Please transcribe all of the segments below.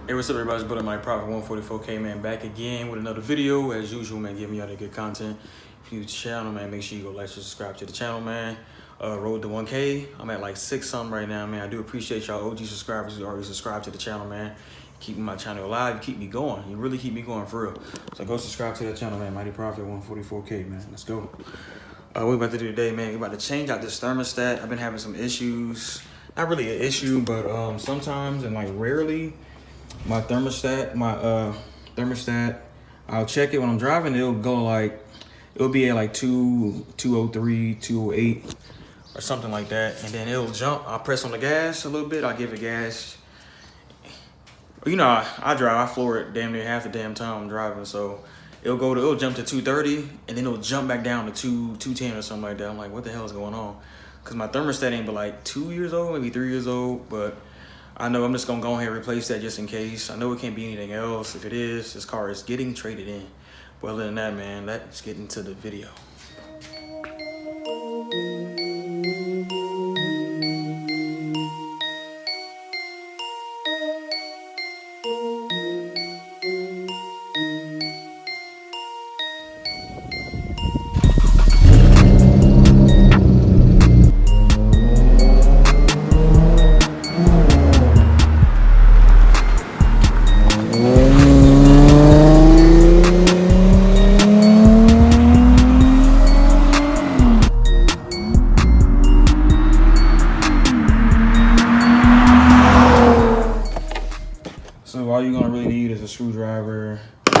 Hey, what's up, everybody? It's Brother Mike Prophet 144K, man, back again with another video. As usual, man, giving you all the good content. If you're new to the channel, man, make sure you go like, subscribe to the channel, man. Road to 1K. I'm at like 6 something right now, man. I do appreciate y'all OG subscribers who already subscribed to the channel, man. Keeping my channel alive, keep me going. You really keep me going for real. So go subscribe to that channel, man. Mighty Prophet 144K, man. Let's go. What we about to do today, man? We about to change out this thermostat. I've been having some issues. Not really an issue, but sometimes and like rarely, my thermostat, I'll check it when I'm driving. It'll go like, it'll be at like 203, 208 or something like that. And then it'll jump. I'll press on the gas a little bit. I'll give it gas. You know, I drive, I floor it damn near half the damn time I'm driving. So it'll jump to 230 and then it'll jump back down to 210 or something like that. I'm like, what the hell is going on? Cause my thermostat ain't but like 2 years old, maybe 3 years old, but I know I'm just gonna go ahead and replace that just in case. I know it can't be anything else. If it is, this car is getting traded in. But other than that, man, let's get into the video. So all you're gonna really need is a screwdriver, a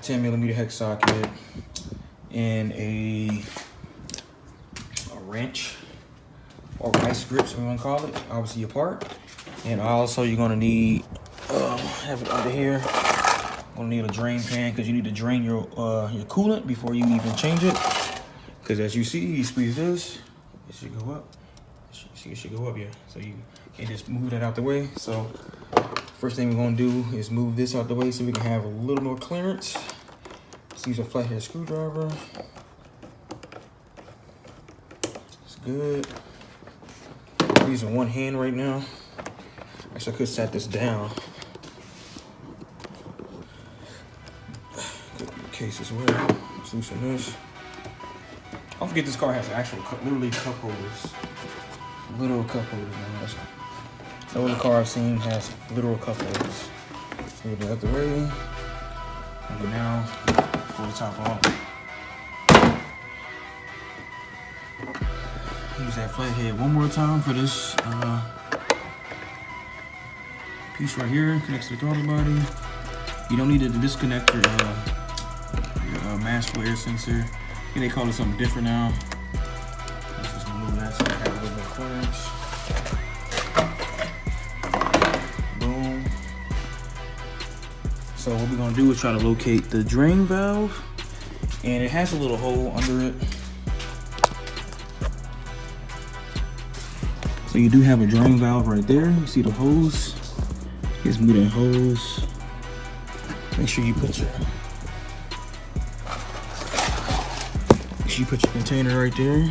10mm hex socket, and a wrench or vice grips, we wanna call it. Obviously your part. And also you're gonna need, have it under here. Gonna need a drain pan because you need to drain your coolant before you even change it. Because as you see, you squeeze this, it should go up. It should go up, yeah. So you can't just move that out the way. So first thing we're gonna do is move this out the way so we can have a little more clearance. Let's use a flathead screwdriver. It's good. I'm using one hand right now. Actually, I could set this down. Good case as well. Let's loosen this. Don't forget this car has actual, literally cup holders. Literal cup holders, man. No other car I've seen has literal cup holders. So we'll get out the way. And now, pull the top off. Use that flathead one more time for this piece right here. Connects to the throttle body. You don't need to disconnect your mass flow air sensor. I think they call it something different now. Let's just remove that so I have a little bit of clearance. So what we're gonna do is try to locate the drain valve, and it has a little hole under it. So you do have a drain valve right there. You see the hose? Just move that hose. Make sure you put your container right there.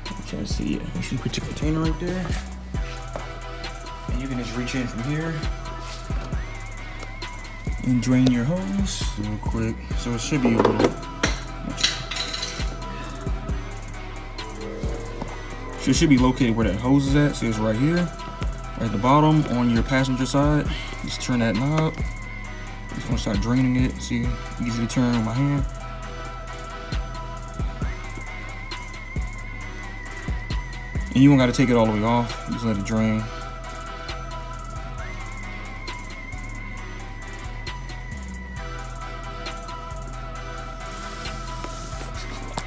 I'm trying to see it. Make sure you put your container right there. And you can just reach in from here and drain your hose real quick. So it should be a little, so it should be located where that hose is at. So it's right here, right at the bottom on your passenger side. Just turn that knob. Just want to start draining it. See, easy to turn with my hand. And you don't got to take it all the way off. Just let it drain.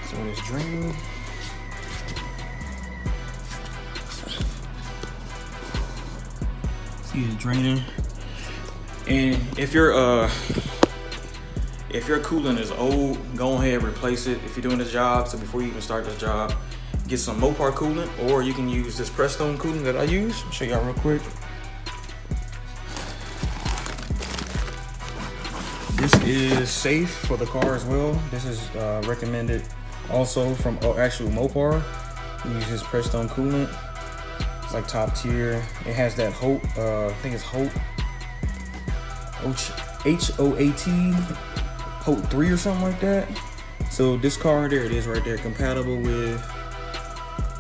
So it's draining. See it's draining. And if your coolant is old, go ahead and replace it if you're doing this job. So before you even start this job, get some Mopar coolant, or you can use this Prestone coolant that I use. I'll show y'all real quick. This is safe for the car as well. This is recommended also from actual Mopar. You use this Prestone coolant. It's like top tier. It has that Hope, I think it's Hope, H-O-A-T, Hope 3 or something like that. So this car, there it is right there, compatible with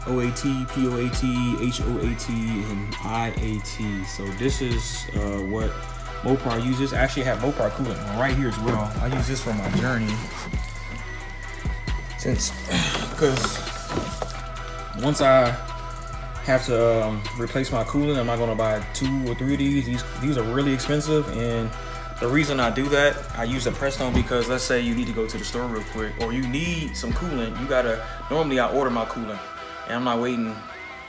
OAT, POAT, HOAT, and IAT. So this is what Mopar uses. I actually have Mopar coolant right here as well. I use this for my journey. Because once I have to replace my coolant, I'm not gonna buy 2 or 3 of these. These are really expensive, and the reason I do that, I use a Prestone because let's say you need to go to the store real quick, or you need some coolant. Normally I order my coolant, and I'm not waiting.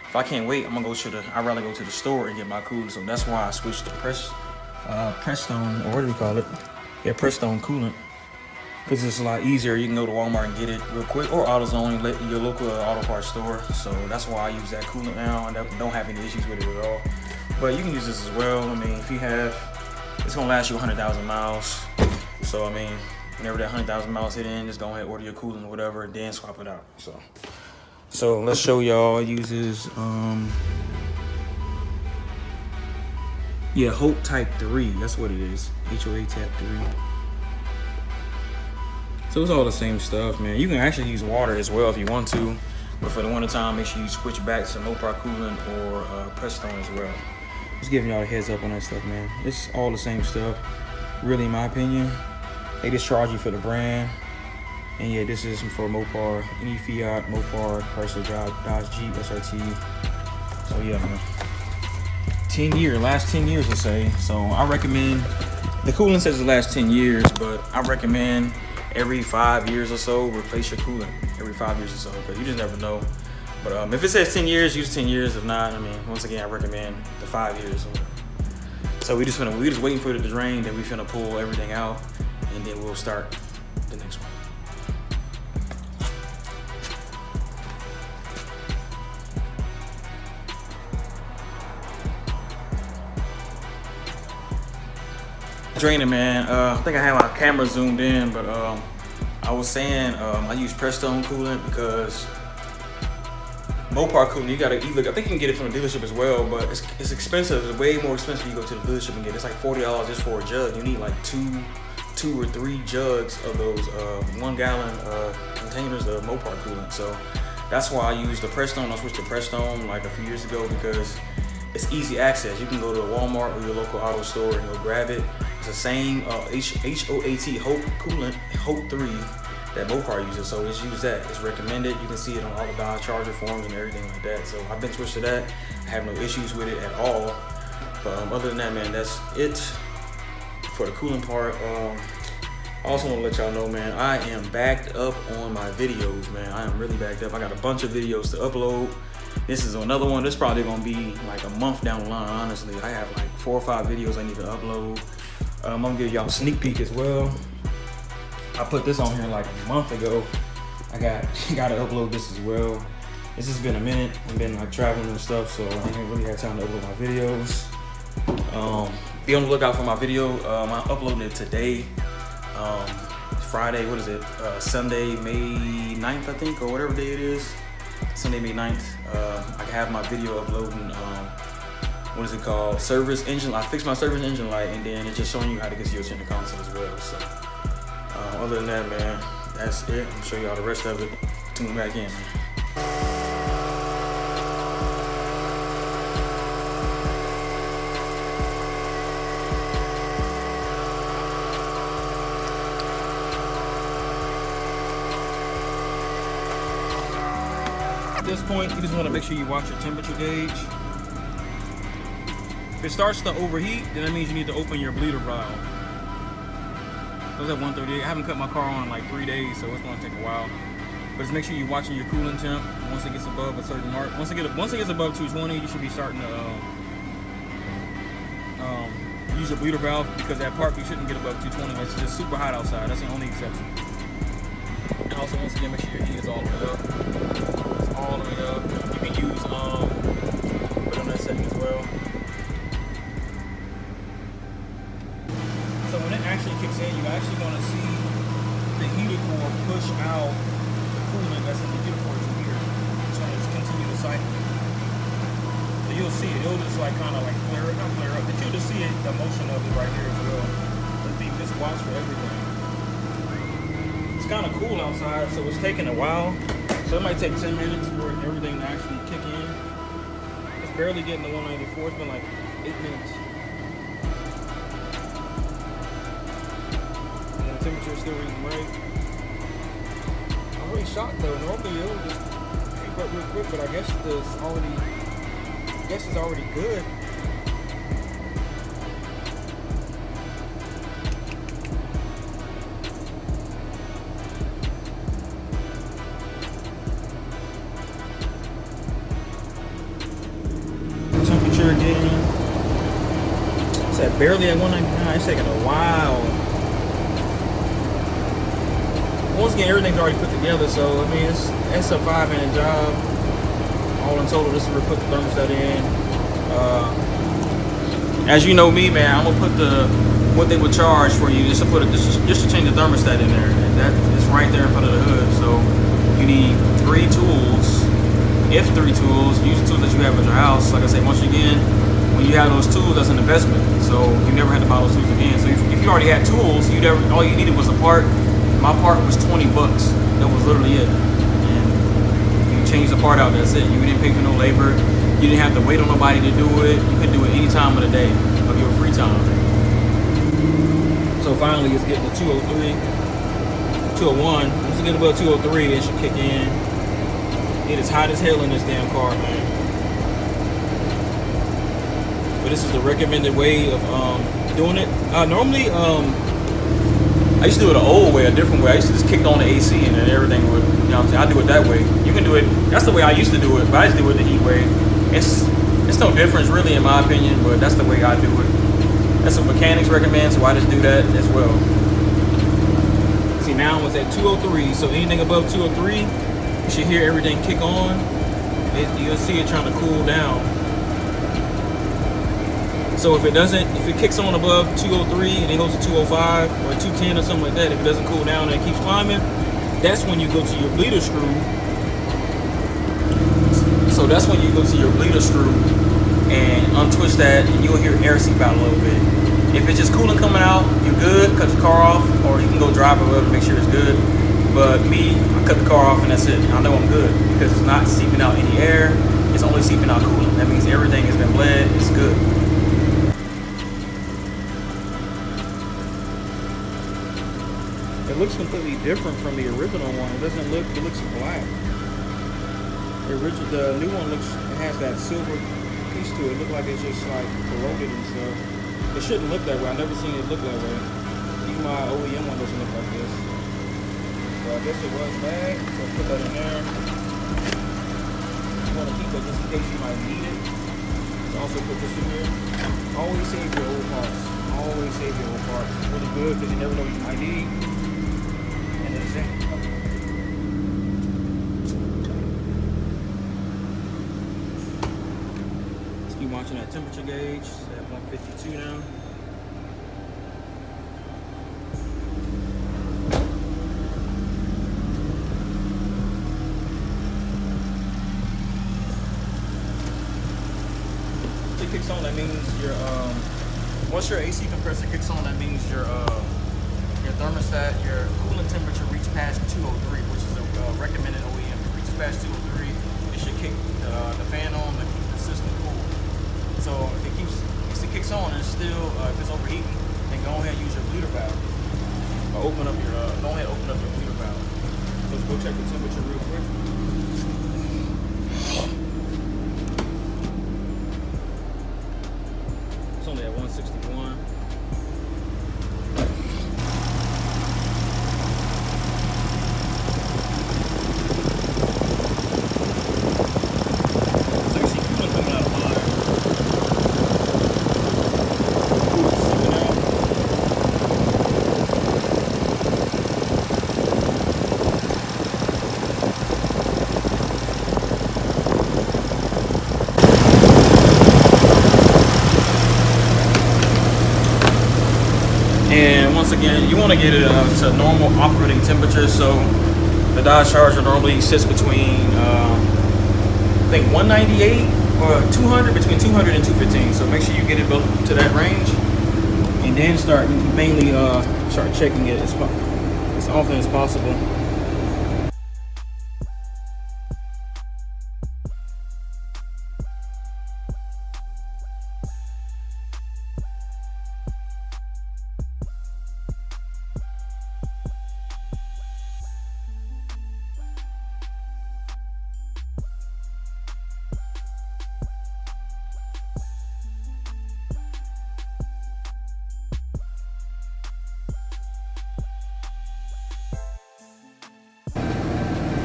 If I can't wait, I'd rather go to the store and get my coolant. So that's why I switched to Prestone, or what do we call it? Yeah, Prestone coolant. Because it's a lot easier. You can go to Walmart and get it real quick, or AutoZone, your local auto parts store. So that's why I use that coolant now, and I don't have any issues with it at all. But you can use this as well. I mean, if you have, it's gonna last you 100,000 miles. So I mean, whenever that 100,000 miles hit in, just go ahead, order your coolant or whatever, and then swap it out. So let's show y'all. It uses yeah, Hope Type 3. That's what it is. HOA Type 3. So it's all the same stuff, man. You can actually use water as well if you want to, but for the winter time, make sure you switch back to Mopar coolant or Prestone as well. Just giving y'all a heads up on that stuff, man. It's all the same stuff, really, in my opinion. They just charge you for the brand. And yeah, this is for Mopar, any Fiat, Mopar, Chrysler, Dodge, Jeep, SRT. So yeah, man. Last 10 years, let's say. So I recommend, the coolant says it lasts 10 years, but I recommend every 5 years or so, replace your coolant every 5 years or so, because you just never know. But if it says 10 years, use 10 years. If not, I mean, once again, I recommend the 5 years. So we just waiting for it to drain, then we finna pull everything out, and then we'll start the next one. Draining, man. I think I have my camera zoomed in, but I was saying I use Prestone coolant because Mopar coolant, I think you can get it from the dealership as well, but it's expensive. It's way more expensive if you go to the dealership and get it. It's like $40 just for a jug. You need like two or three jugs of those 1 gallon containers of Mopar coolant. So that's why I use the Prestone. I switched to Prestone like a few years ago because it's easy access. You can go to a Walmart or your local auto store and go grab it. It's the same HOAT Hope coolant, Hope 3 that Mopar uses. So just use that. It's recommended. You can see it on all the Dodge Charger forums and everything like that. So I've been switched to that. I have no issues with it at all. But other than that, man, that's it for the coolant part. I also want to let y'all know, man, I am backed up on my videos, man. I am really backed up. I got a bunch of videos to upload. This is another one. This probably gonna be like a month down the line, honestly. I have like 4 or 5 videos I need to upload. I'm gonna give y'all a sneak peek as well. I put this on here like a month ago. I gotta upload this as well. It's just been a minute. I've been like traveling and stuff, so I ain't really had time to upload my videos. Be on the lookout for my video. I'm uploading it today. Friday, what is it? Sunday, May 9th, I think, or whatever day it is. Sunday, May 9th. I can have my video uploading, what is it called? Service engine. I fixed my service engine light, and then it's just showing you how to get to your center console as well. So, other than that, man, that's it. I'm gonna show y'all the rest of it. Tune back in, man. At this point, you just want to make sure you watch your temperature gauge. If it starts to overheat, then that means you need to open your bleeder valve. I was at 138. I haven't cut my car on in like 3 days, so it's going to take a while. But just make sure you're watching your coolant temp. Once it gets above a certain mark, once it gets above 220, you should be starting to use your bleeder valve, because that part you shouldn't get above 220. It's just super hot outside. That's the only exception. And also, once again, make sure your heat is all the way up. All the way up. You can use put on that setting as well. So when it actually kicks in, you're actually going to see the heater core push out the coolant that's in the heater core to here. So it's continue to cycle. So you'll see it. It'll just like kind of like flare up, not flare up, but you'll just see it, the motion of it right here as well. It'll be this watch for everything. It's kind of cool outside, so it's taking a while. So it might take 10 minutes for everything to actually kick in. It's barely getting to 194. It's been like 8 minutes. And the temperature is still reading right. I'm really shocked though. Normally it would just creep up real quick, but I guess it's already good. Temperature again. It's at barely at 199. It's taking a while. Once again, everything's already put together, so I mean it's a 5-minute job. All in total, this is where we put the thermostat in. As you know me, man, I'm gonna put what they would charge for you just to change the thermostat in there, and that is right there in front of the hood. So you need 3 tools. If 3 tools, use the tools that you have at your house. Like I say, once again, when you have those tools, that's an investment. So you never had to buy those tools again. So if you already had tools, all you needed was a part. My part was 20 bucks. That was literally it. And you change the part out, that's it. You didn't pay for no labor. You didn't have to wait on nobody to do it. You could do it any time of the day of your free time. So finally, it's getting to 203, 201. Once it gets above 203, it should kick in. It is hot as hell in this damn car, man. But this is the recommended way of doing it. Normally, I used to do it the old way, a different way. I used to just kick on the AC and then everything would, you know what I'm saying? I do it that way. You can do it, that's the way I used to do it, but I just do it the heat way. It's no difference really in my opinion, but that's the way I do it. That's what mechanics recommend, so I just do that as well. See, now it's at 203, so anything above 203, you should hear everything kick on. You'll see it trying to cool down. So if it kicks on above 203 and it goes to 205 or 210 or something like that, if it doesn't cool down and it keeps climbing, that's when you go to your bleeder screw. So that's when you go to your bleeder screw and untwist that, and you'll hear air seep out a little bit. If it's just coolant coming out, you're good, cut your car off, or you can go drive it up to make sure it's good. But me, I cut the car off and that's it. I know I'm good because it's not seeping out any air. It's only seeping out coolant. That means everything has been bled. It's good. It looks completely different from the original one. It doesn't look. It looks black. The new one has that silver piece to it. It looks like it's just like corroded and stuff. It shouldn't look that way. I've never seen it look that way. Even my OEM one doesn't look like this. So I guess it was bad, so put that in there. You want to keep it just in case you might need it. So also put this in here. Always save your old parts. Always save your old parts. It's really good because you never know what you might need. And then it's Let's keep watching that temperature gauge. It's at 152 now. Kicks on, that means your once your AC compressor kicks on, that means your thermostat, your coolant temperature reached past 203, which is a recommended OEM. If it reaches past 203, it should kick the fan on to keep the system cool. So if it kicks on and still if it's overheating, then go ahead and use your bleeder valve. Go ahead open up your bleeder valve. Let's go check the temperature real quick. Only at 161. So you see coolant coming out of mine. Coolant's seeping out. And once again, you want to get it to normal operating temperature. So the Dodge Charger normally sits between, I think 198 or 200, between 200 and 215. So make sure you get it built to that range, and then start mainly start checking it as often as possible.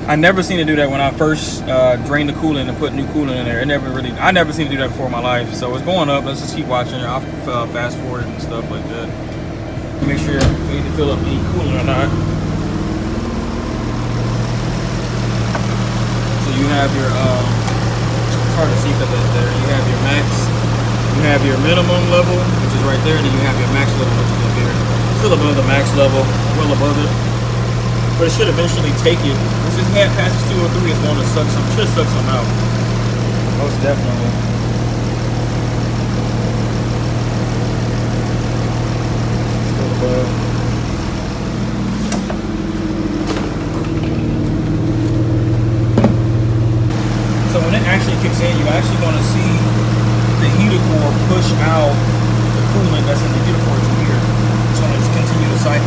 I never seen it do that when I first drained the coolant and put new coolant in there. I never seen it do that before in my life. So it's going up. Let's just keep watching it. I'll fast forward and stuff like that. Make sure if you need to fill up any coolant or not. So you have your, it's hard to see because it's there. You have your max, you have your minimum level, which is right there, and then you have your max level, which is up here. Still above the max level, well above it. But it should eventually take it. Once this head passes 203, it's going to suck some. Should suck some out. Most definitely. So when it actually kicks in, you're actually going to see the heater core push out the coolant that's in the heater core to here. It's going to just continue to cycle.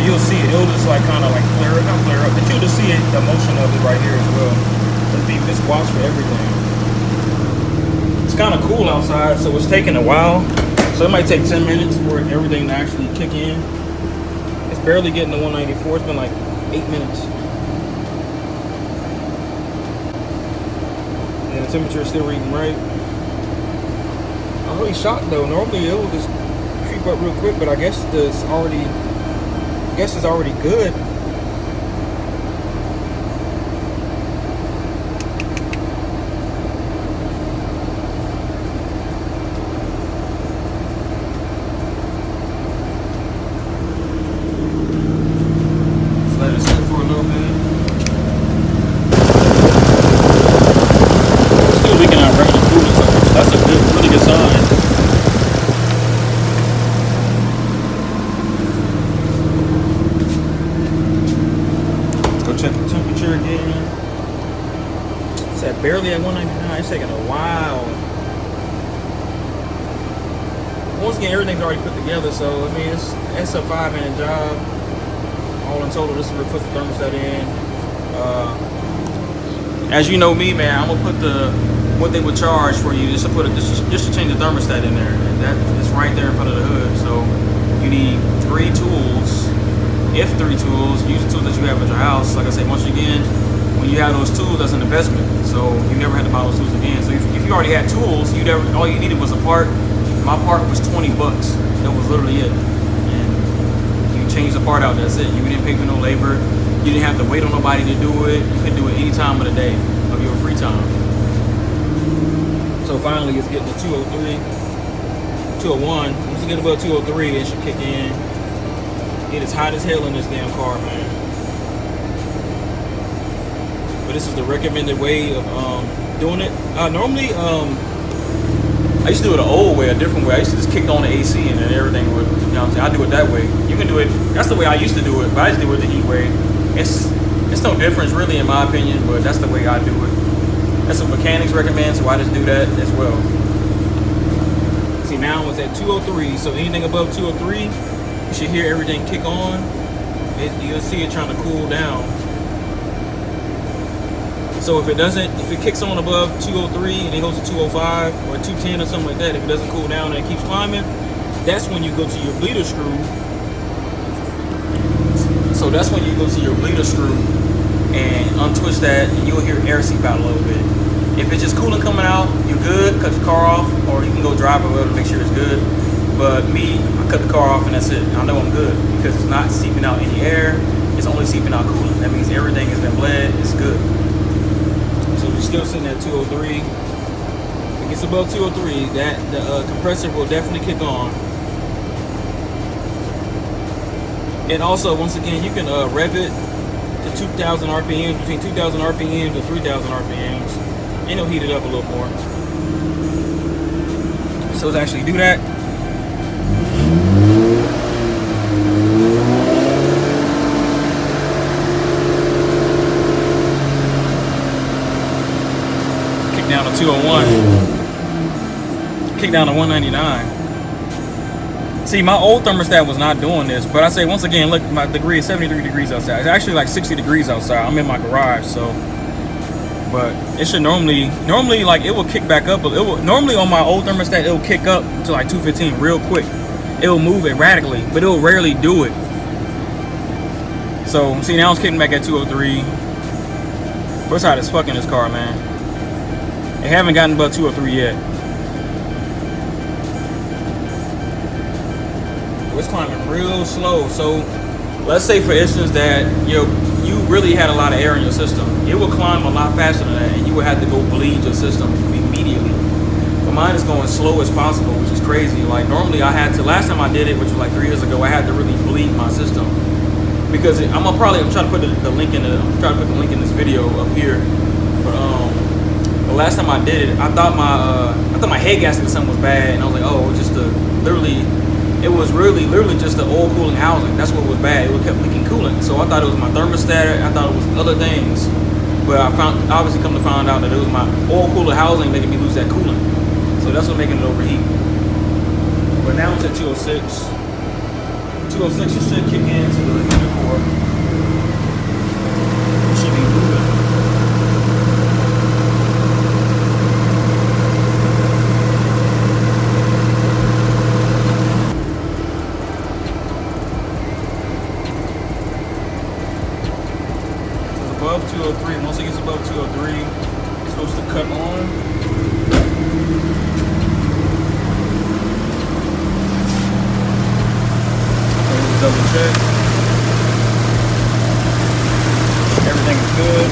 You'll see it. It'll just like kind of like flare up, not flare up, but you'll just see it, the motion of it right here as well. Just watch for everything. It's kind of cool outside, so it's taking a while. So it might take 10 minutes for everything to actually kick in. It's barely getting to 194. It's been like 8 minutes. And the temperature is still reading right. I'm really shocked though. Normally it will just creep up real quick, but I guess it's already good. Let's let it sit for a little bit. Still leaking out regular coolant, so that's a really good sign. Check the temperature again. It's at barely at 199. It's taking a while. Once again, everything's already put together, so I mean it's a 5-minute job. All in total, this is where we put the thermostat in. As you know me, man, I'm gonna put what they would charge for you just to change the thermostat in there, and that is right there in front of the hood. So you need 3 tools. If 3 tools, use the tools that you have at your house. Like I said, once again, when you have those tools, that's an investment. So you never had to buy those tools again. So if you already had tools, all you needed was a part. My part was $20. That was literally it. And you change the part out, that's it. You didn't pay for no labor. You didn't have to wait on nobody to do it. You could do it any time of the day of your free time. So finally, it's getting to 203, 201. Once you get above 203, it should kick in. It is hot as hell in this damn car, man. But this is the recommended way of doing it. Normally, I used to do it the old way, a different way. I used to just kick on the AC and then everything would, you know what I'm saying? I do it that way. You can do it, that's the way I used to do it, but I just do it the heat way. It's no difference really in my opinion, but that's the way I do it. That's what mechanics recommend, so I just do that as well. See, now it's at 203, so anything above 203, you should hear everything kick on. You'll see it trying to cool down. So if it kicks on above 203 and it goes to 205 or 210 or something like that, if it doesn't cool down and it keeps climbing, that's when you go to your bleeder screw. So that's when you go to your bleeder screw and untwist that, and you'll hear air seep out a little bit. If it's just coolant coming out, you're good, cut your car off, or you can go drive it well to make sure it's good. But me, I cut the car off and that's it. I know I'm good because it's not seeping out any air. It's only seeping out coolant. That means everything has been bled. It's good. So we're still sitting at 203. If it gets above 203, the compressor will definitely kick on. And also, once again, you can rev it to 2,000 RPMs, between 2,000 RPMs and 3,000 RPMs. and it'll heat it up a little more. So let's actually do that. Kick down to 201. Kick down to 199. See, my old thermostat was not doing this, but I say once again, look, my degree is 73 degrees outside. It's actually like 60 degrees outside. I'm in my garage, so. But it should normally like it will kick back up. It will normally on my old thermostat, it will kick up to like 215 real quick. It will move erratically, but it will rarely do it. So see, now it's kicking back at 203. What's hot as fuck in this car, man? It haven't gotten above 203 yet. It's climbing real slow. So let's say for instance that you really had a lot of air in your system. It will climb a lot faster than that, and you would have to go bleed your system immediately. But mine is going slow as possible, which is crazy. Like normally I had to, last time I did it, which was like 3 years ago, I had to really bleed my system. Because I'm trying to put the link in I'm trying to put the link in this video up here. But the last time I did it, I thought my head gasket or something was bad, and I was like, oh, just it was really literally just the oil cooling housing. That's what was bad. It kept leaking coolant. So I thought it was my thermostat. I thought it was other things. But I obviously come to find out that it was my oil cooler housing making me lose that coolant. So that's what making it overheat. But now it's at 206. 206, it should kick into the heater core. It should be moving. Above 203. Once it gets above 203, it's supposed to cut on. Double check. Everything is good.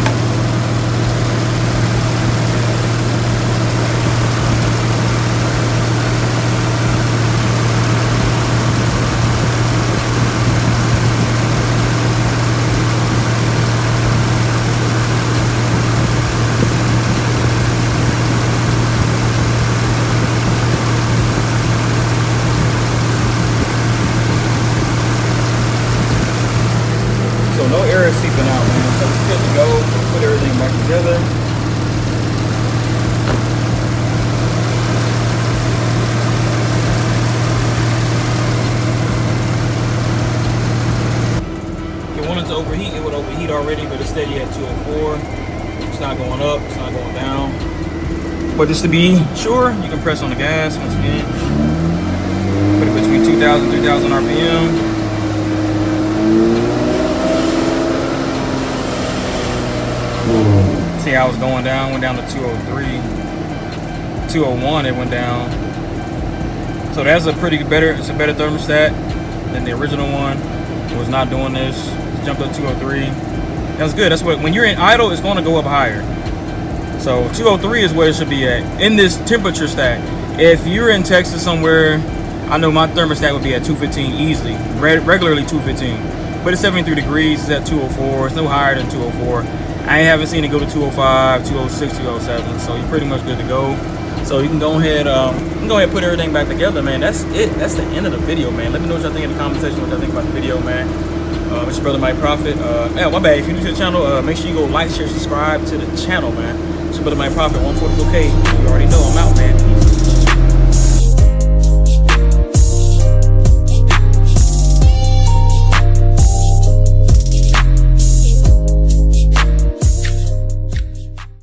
So no air is seeping out, man. So it's good to go. Put everything back together. If it wanted to overheat, it would overheat already, but it's steady at 204. It's not going up, it's not going down. But just to be sure, you can press on the gas once again. Put it between 2,000 and 3,000 RPM. See how it's going down, went down to 203, 201 it went down. So that's a it's a better thermostat than the original one. It was not doing this. It jumped up 203. That's good. That's what, when you're in idle, it's going to go up higher. So 203 is where it should be at in this temperature stat. If you're in Texas somewhere, I know my thermostat would be at 215 easily, regularly 215. But it's 73 degrees, it's at 204, it's no higher than 204. I haven't seen it go to 205, 206, 207, so you're pretty much good to go. So you can go ahead and put everything back together, man. That's it. That's the end of the video, man. Let me know what y'all think in the comment section, what y'all think about the video, man. It's your brother Mike Profit. Yeah, my bad. If you're new to the channel, make sure you go like, share, subscribe to the channel, man. It's your brother Mike Profit, 144K. You already know I'm out, man.